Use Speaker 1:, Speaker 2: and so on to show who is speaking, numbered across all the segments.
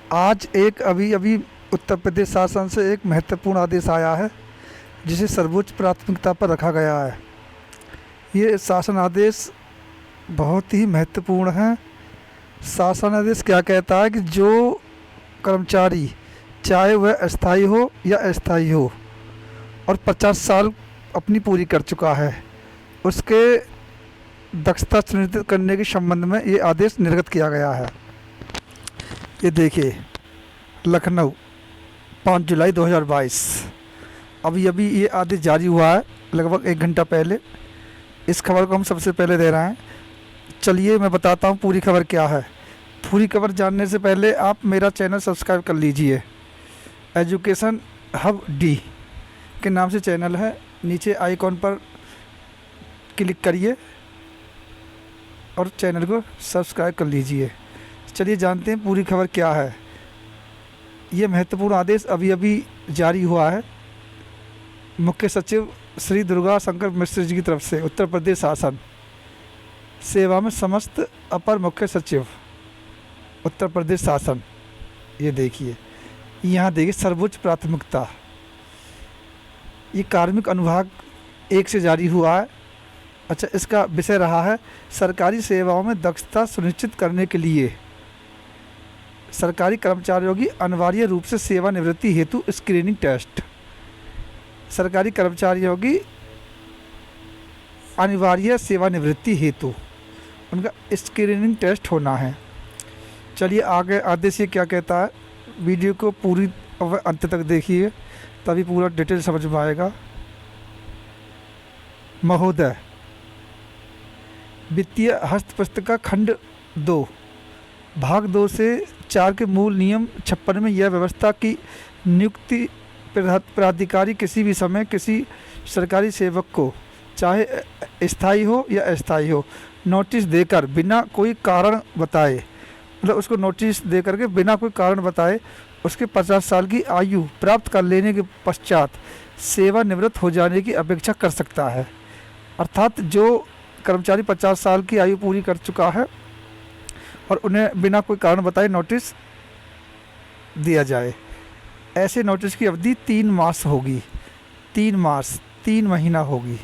Speaker 1: आज एक अभी अभी उत्तर प्रदेश शासन से एक महत्वपूर्ण आदेश आया है जिसे सर्वोच्च प्राथमिकता पर रखा गया है। ये शासन आदेश बहुत ही महत्वपूर्ण है। शासन आदेश क्या कहता है कि जो कर्मचारी, चाहे वह अस्थायी हो या अस्थायी हो, और 50 साल अपनी पूरी कर चुका है, उसके दक्षता सुनिश्चित करने के संबंध में ये आदेश निर्गत किया गया है। ये देखिए, लखनऊ 5 जुलाई 2022। अभी अभी ये आदेश जारी हुआ है, लगभग 1 घंटा पहले। इस खबर को हम सबसे पहले दे रहे हैं। चलिए मैं बताता हूँ पूरी खबर क्या है। पूरी खबर जानने से पहले आप मेरा चैनल सब्सक्राइब कर लीजिए। एजुकेशन हब डी के नाम से चैनल है, नीचे आइकॉन पर क्लिक करिए और चैनल को सब्सक्राइब कर लीजिए। चलिए जानते हैं पूरी खबर क्या है। ये महत्वपूर्ण आदेश अभी अभी जारी हुआ है मुख्य सचिव श्री दुर्गा शंकर मिश्र जी की तरफ से। उत्तर प्रदेश शासन सेवा में समस्त अपर मुख्य सचिव उत्तर प्रदेश शासन। ये देखिए, यहाँ देखिए सर्वोच्च प्राथमिकता। ये कार्मिक अनुभाग 1 से जारी हुआ है। अच्छा, इसका विषय रहा है सरकारी सेवाओं में दक्षता सुनिश्चित करने के लिए सरकारी कर्मचारियों की अनिवार्य रूप से सेवानिवृत्ति हेतु स्क्रीनिंग टेस्ट। सरकारी कर्मचारियों की अनिवार्य सेवानिवृत्ति हेतु उनका स्क्रीनिंग टेस्ट होना है। चलिए आगे आदेश ये क्या कहता है, वीडियो को पूरी अंत तक देखिए तभी पूरा डिटेल समझ में आएगा। महोदय, वित्तीय हस्तपुस्तिका खंड 2 भाग 2 से 4 के मूल नियम 56 में यह व्यवस्था की नियुक्ति प्राधिकारी किसी भी समय किसी सरकारी सेवक को, चाहे स्थायी हो या अस्थायी हो, नोटिस देकर बिना कोई कारण बताए, मतलब उसको नोटिस दे करके बिना कोई कारण बताए उसके 50 साल की आयु प्राप्त कर लेने के पश्चात सेवानिवृत्त हो जाने की अपेक्षा कर सकता है। अर्थात जो कर्मचारी 50 साल की आयु पूरी कर चुका है और उन्हें बिना कोई कारण बताए नोटिस दिया जाए, ऐसे नोटिस की अवधि 3 मास होगी। 3 मास, 3 महीना होगी।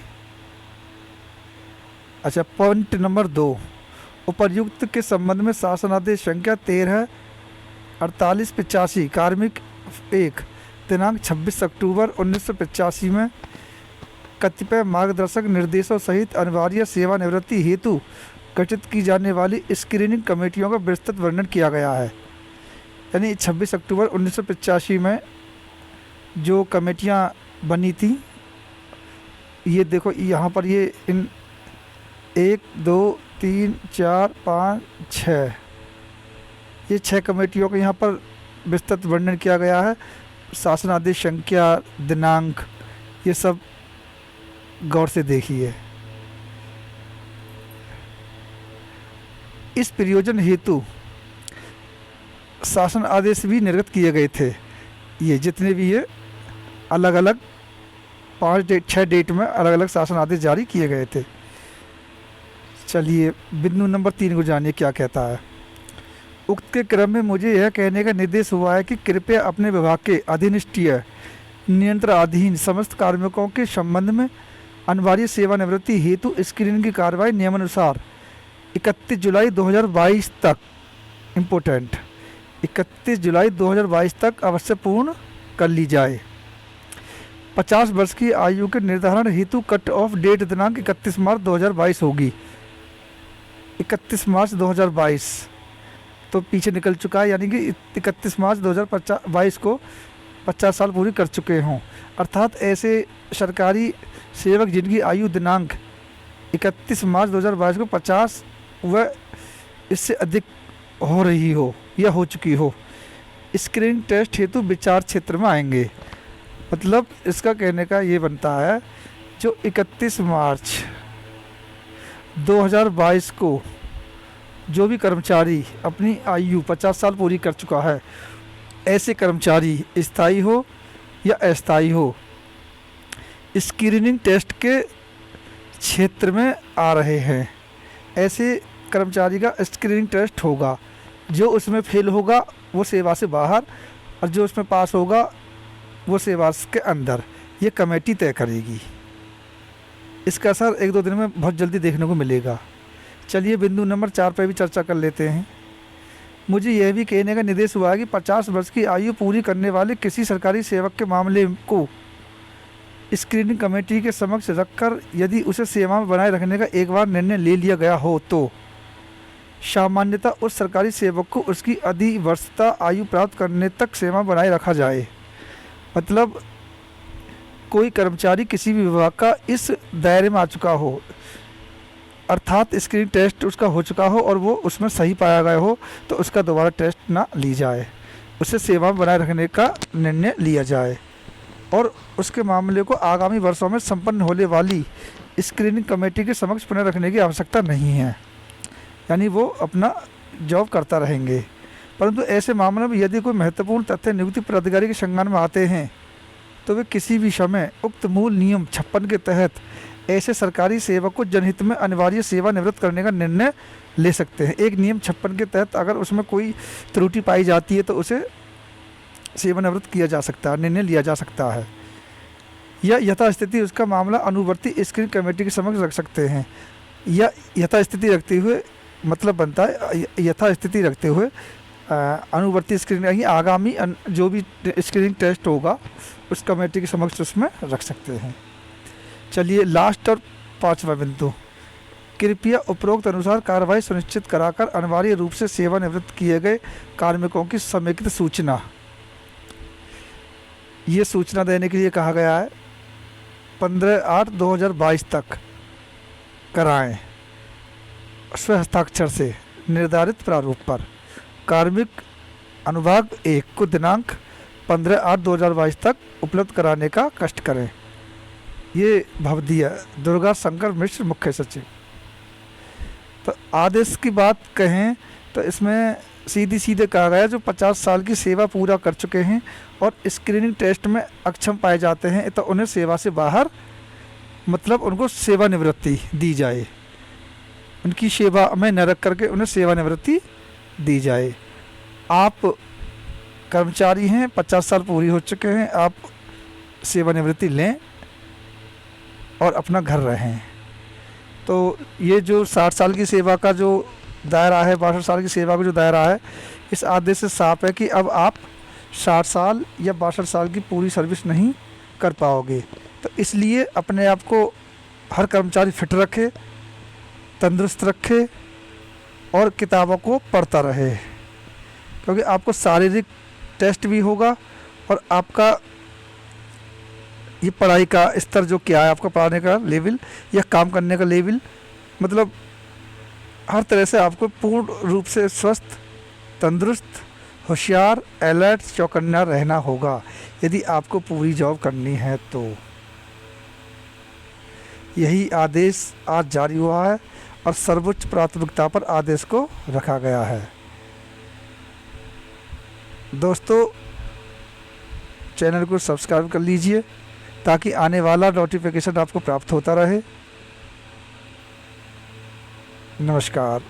Speaker 1: अच्छा, पॉइंट नंबर 2, उपर्युक्त के संबंध में शासन आदेश संख्या 13/4885 कार्मिक 1 दिनांक 26 अक्टूबर 1985 में कतिपय मार्गदर्शक निर्देशों सहित अनिवार्य सेवानिवृत्ति हेतु गठित की जाने वाली स्क्रीनिंग कमेटियों का विस्तृत वर्णन किया गया है। यानी 26 अक्टूबर 1985 में जो कमेटियां बनी थी, ये देखो यहाँ पर ये इन 1 2 3 4 5 6 ये 6 कमेटियों का यहाँ पर विस्तृत वर्णन किया गया है। शासन आदेश संख्या, दिनांक, ये सब गौर से देखिए। इस प्रयोजन हेतु शासन आदेश भी निर्गत किए गए थे। ये जितने भी ये अलग अलग 6 डेट में अलग अलग शासन आदेश जारी किए गए थे। चलिए बिंदु नंबर 3 को जानिए क्या कहता है। उक्त के क्रम में मुझे यह कहने का निर्देश हुआ है कि कृपया अपने विभाग के अधीनस्थीय नियंत्रणाधीन समस्त कार्मिकों के संबंध में अनिवार्य सेवानिवृत्ति हेतु स्क्रीनिंग की कार्रवाई नियमानुसार 31 जुलाई 2022 तक, इम्पोर्टेंट, 31 जुलाई 2022 तक अवश्य पूर्ण कर ली जाए। 50 वर्ष की आयु के निर्धारण हेतु कट ऑफ डेट दिनांक 31 मार्च 2022 होगी। 31 मार्च 2022 तो पीछे निकल चुका है, यानी कि 31 मार्च 2022 को 50 साल पूरी कर चुके हों। अर्थात ऐसे सरकारी सेवक जिनकी आयु दिनांक 31 मार्च 2022 को 50 व इससे अधिक हो रही हो या हो चुकी हो, स्क्रीनिंग टेस्ट हेतु विचार क्षेत्र में आएंगे। मतलब इसका कहने का ये बनता है, जो 31 मार्च 2022 को जो भी कर्मचारी अपनी आयु 50 साल पूरी कर चुका है, ऐसे कर्मचारी स्थायी हो या अस्थायी हो, स्क्रीनिंग टेस्ट के क्षेत्र में आ रहे हैं, ऐसे कर्मचारी का स्क्रीनिंग टेस्ट होगा। जो उसमें फेल होगा वो सेवा से बाहर, और जो उसमें पास होगा वो सेवा के अंदर। ये कमेटी तय करेगी। इसका असर 1-2 दिन में बहुत जल्दी देखने को मिलेगा। चलिए बिंदु नंबर 4 पर भी चर्चा कर लेते हैं। मुझे यह भी कहने का निर्देश हुआ है कि 50 वर्ष की आयु पूरी करने वाले किसी सरकारी सेवक के मामले को स्क्रीनिंग कमेटी के समक्ष रखकर यदि उसे सेवा में बनाए रखने का एक बार निर्णय ले लिया गया हो तो सामान्यतः उस सरकारी सेवक को उसकी अधिवर्षता आयु प्राप्त करने तक सेवा बनाए रखा जाए। मतलब कोई कर्मचारी किसी भी विभाग का इस दायरे में आ चुका हो, अर्थात स्क्रीनिंग टेस्ट उसका हो चुका हो और वो उसमें सही पाया गया हो, तो उसका दोबारा टेस्ट ना ली जाए, उसे सेवा में बनाए रखने का निर्णय लिया जाए और उसके मामले को आगामी वर्षों में संपन्न होने वाली स्क्रीनिंग कमेटी के समक्ष पुनः रखने की आवश्यकता नहीं है। यानी वो अपना जॉब करता रहेंगे। परंतु ऐसे मामलों में यदि कोई महत्वपूर्ण तथ्य नियुक्ति प्राधिकारी के संज्ञान में आते हैं तो वे किसी भी समय उक्त मूल नियम 56 के तहत ऐसे सरकारी सेवक को जनहित में अनिवार्य सेवा निवृत्त करने का निर्णय ले सकते हैं। एक नियम 56 के तहत अगर उसमें कोई त्रुटि पाई जाती है तो उसे सेवानिवृत्त किया जा सकता है, निर्णय लिया जा सकता है, या यथास्थिति उसका मामला अनुवर्ती स्क्रीनिंग कमेटी के समक्ष रख सकते हैं। या यथास्थिति रखते हुए मतलब बनता है यथास्थिति रखते हुए अनुवर्ती स्क्रीनिंग आगामी जो भी स्क्रीनिंग टेस्ट होगा उस कमेटी के समक्ष उसमें रख सकते हैं। चलिए लास्ट और 5वां बिंदु, कृपया उपरोक्त अनुसार कार्रवाई सुनिश्चित कराकर अनिवार्य रूप से सेवानिवृत्त किए गए कार्मिकों की समेकित सूचना। ये सूचना देने के लिए कहा गया है 15/8/2022 तक कराएं स्व हस्ताक्षर से निर्धारित प्रारूप पर। कार्मिक अनुभाग 1 को दिनांक 15/8/2022 तक उपलब्ध कराने का कष्ट करें। ये भवदीय दुर्गा शंकर मिश्र मुख्य सचिव। तो आदेश की बात कहें तो इसमें सीधे कहा गया जो 50 साल की सेवा पूरा कर चुके हैं और स्क्रीनिंग टेस्ट में अक्षम पाए जाते हैं तो उन्हें सेवा से बाहर मतलब उनको सेवानिवृत्ति दी जाए, उनकी सेवा में न रख करके उन्हें सेवानिवृत्ति दी जाए। आप कर्मचारी हैं, 50 साल पूरी हो चुके हैं, आप सेवानिवृत्ति लें और अपना घर रहें। तो ये जो 60 साल की सेवा का जो दायरा है, 62 साल की सेवा का जो दायरा है, इस आदेश से साफ है कि अब आप 60 साल या 62 साल की पूरी सर्विस नहीं कर पाओगे। तो इसलिए अपने आप को हर कर्मचारी फिट रखे, तंदुरुस्त रखे और किताबों को पढ़ता रहे, क्योंकि आपको शारीरिक टेस्ट भी होगा और आपका ये पढ़ाई का स्तर जो क्या है, आपका पढ़ाने का लेवल या काम करने का लेवल, मतलब हर तरह से आपको पूर्ण रूप से स्वस्थ, तंदुरुस्त, होशियार, अलर्ट, चौकन्ना रहना होगा यदि आपको पूरी जॉब करनी है। तो यही आदेश आज जारी हुआ है और सर्वोच्च प्राथमिकता पर आदेश को रखा गया है। दोस्तों चैनल को सब्सक्राइब कर लीजिए ताकि आने वाला नोटिफिकेशन आपको प्राप्त होता रहे। नमस्कार।